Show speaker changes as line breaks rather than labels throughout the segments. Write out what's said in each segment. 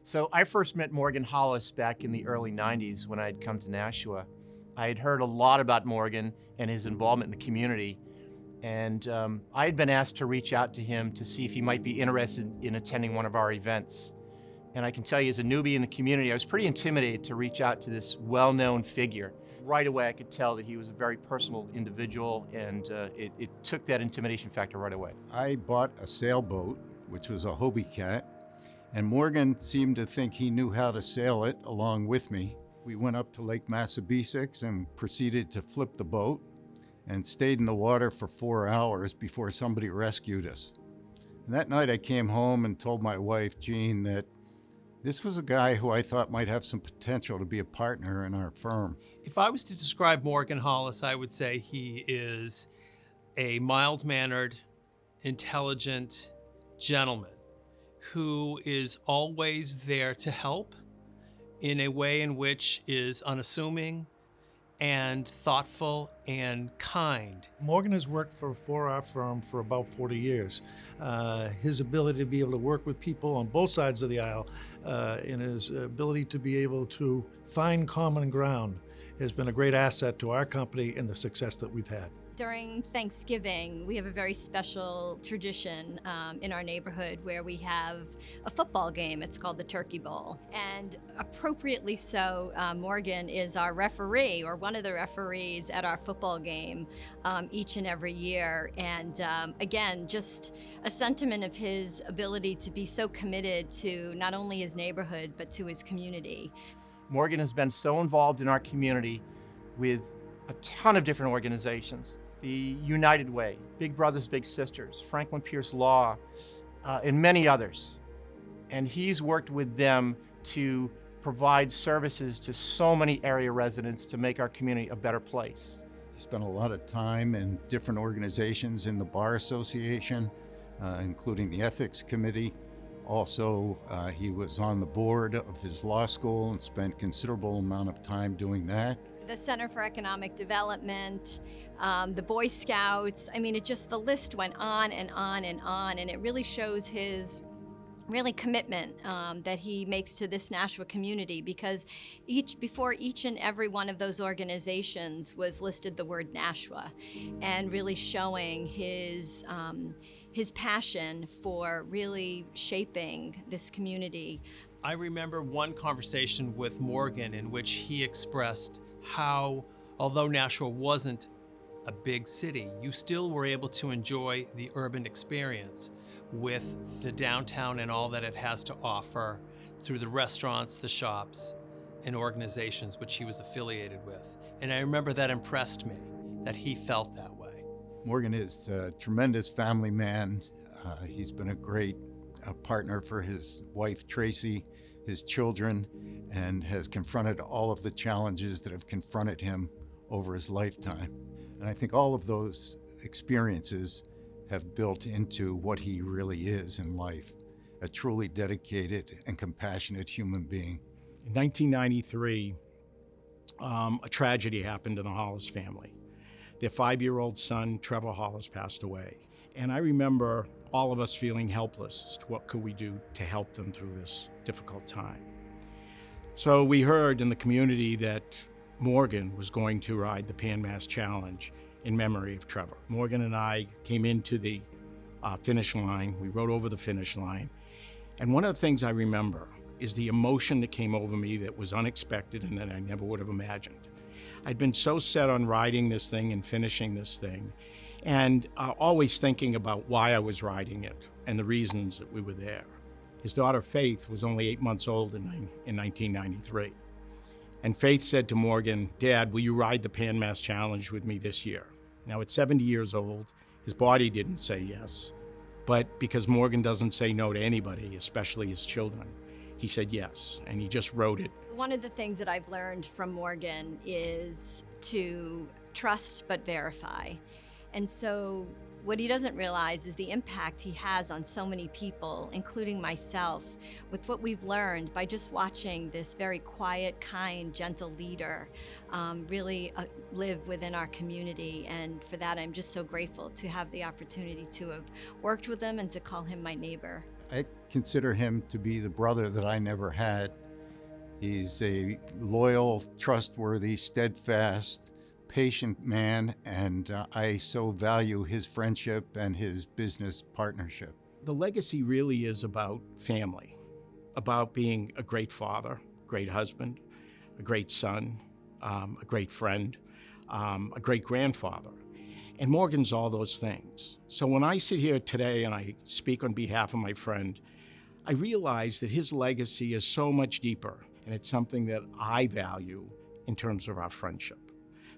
So I first met Morgan Hollis back in the early 90s when I'd come to Nashua. I had heard a lot about Morgan and his involvement in the community, and I had been asked to reach out to him to see if he might be interested in attending one of our events. And I can tell you, as a newbie in the community, I was pretty intimidated to reach out to this well-known figure. Right away, I could tell that he was a very personal individual, and it took that intimidation factor right away.
I bought a sailboat, which was a Hobie Cat, and Morgan seemed to think he knew how to sail it along with me. We went up to Lake Massapequa and proceeded to flip the boat and stayed in the water for 4 hours before somebody rescued us. And that night I came home and told my wife, Jean, that this was a guy who I thought might have some potential to be a partner in our firm.
If I was to describe Morgan Hollis, I would say he is a mild-mannered, intelligent gentleman who is always there to help in a way in which is unassuming and thoughtful and kind.
Morgan has worked for our firm for about 40 years. His ability to be able to work with people on both sides of the aisle and his ability to be able to find common ground has been a great asset to our company and the success that we've had.
During Thanksgiving, we have a very special tradition in our neighborhood where we have a football game. It's called the Turkey Bowl. And appropriately so, Morgan is our referee, or one of the referees at our football game each and every year. And again, just a sentiment of his ability to be so committed to not only his neighborhood, but to his community.
Morgan has been so involved in our community with a ton of different organizations. The United Way, Big Brothers Big Sisters, Franklin Pierce Law, and many others. And he's worked with them to provide services to so many area residents to make our community a better place.
He spent a lot of time in different organizations in the Bar Association, including the Ethics Committee. Also, he was on the board of his law school and spent considerable amount of time doing that.
The Center for Economic Development, the Boy Scouts. I mean, the list went on and on and on, and it really shows his really commitment that he makes to this Nashua community, because before each and every one of those organizations was listed the word Nashua, and really showing his passion for really shaping this community.
I remember one conversation with Morgan in which he expressed how, although Nashua wasn't a big city, you still were able to enjoy the urban experience with the downtown and all that it has to offer through the restaurants, the shops, and organizations which he was affiliated with. And I remember that impressed me, that he felt that way.
Morgan is a tremendous family man. He's been a great partner for his wife, Tracy, his children, and has confronted all of the challenges that have confronted him over his lifetime. And I think all of those experiences have built into what he really is in life, a truly dedicated and compassionate human being.
In 1993, a tragedy happened in the Hollis family. Their 5-year-old son, Trevor Hollis, passed away. And I remember all of us feeling helpless as to what could we do to help them through this difficult time. So we heard in the community that Morgan was going to ride the Pan Mass Challenge in memory of Trevor. Morgan and I came into the finish line. We rode over the finish line. And one of the things I remember is the emotion that came over me that was unexpected and that I never would have imagined. I'd been so set on riding this thing and finishing this thing, and always thinking about why I was riding it and the reasons that we were there. His daughter Faith was only 8 months old in 1993. And Faith said to Morgan, "Dad, will you ride the Pan Mass Challenge with me this year?" Now, at 70 years old, his body didn't say yes, but because Morgan doesn't say no to anybody, especially his children, he said yes, and he just rode it.
One of the things that I've learned from Morgan is to trust but verify. And so what he doesn't realize is the impact he has on so many people, including myself, with what we've learned by just watching this very quiet, kind, gentle leader really live within our community. And for that, I'm just so grateful to have the opportunity to have worked with him and to call him my neighbor.
I consider him to be the brother that I never had. He's a loyal, trustworthy, steadfast, patient man, and I so value his friendship and his business partnership.
The legacy really is about family, about being a great father, great husband, a great son, a great friend, a great grandfather. And Morgan's all those things. So when I sit here today and I speak on behalf of my friend, I realize that his legacy is so much deeper, and it's something that I value in terms of our friendship.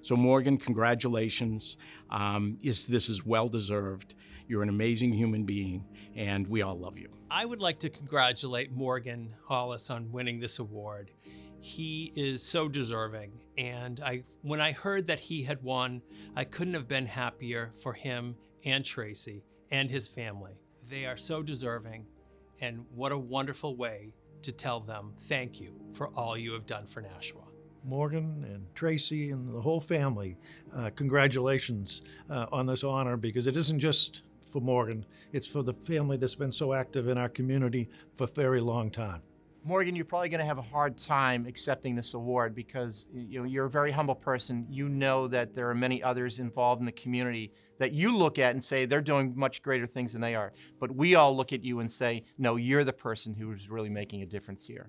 So Morgan, congratulations. This is well-deserved. You're an amazing human being, and we all love you.
I would like to congratulate Morgan Hollis on winning this award. He is so deserving, and when I heard that he had won, I couldn't have been happier for him and Tracy and his family. They are so deserving, and what a wonderful way to tell them thank you for all you have done for Nashua.
Morgan and Tracy and the whole family, congratulations on this honor, because it isn't just for Morgan, it's for the family that's been so active in our community for a very long time.
Morgan, you're probably going to have a hard time accepting this award because you're a very humble person. You know that there are many others involved in the community that you look at and say they're doing much greater things than they are. But we all look at you and say, no, you're the person who's really making a difference here.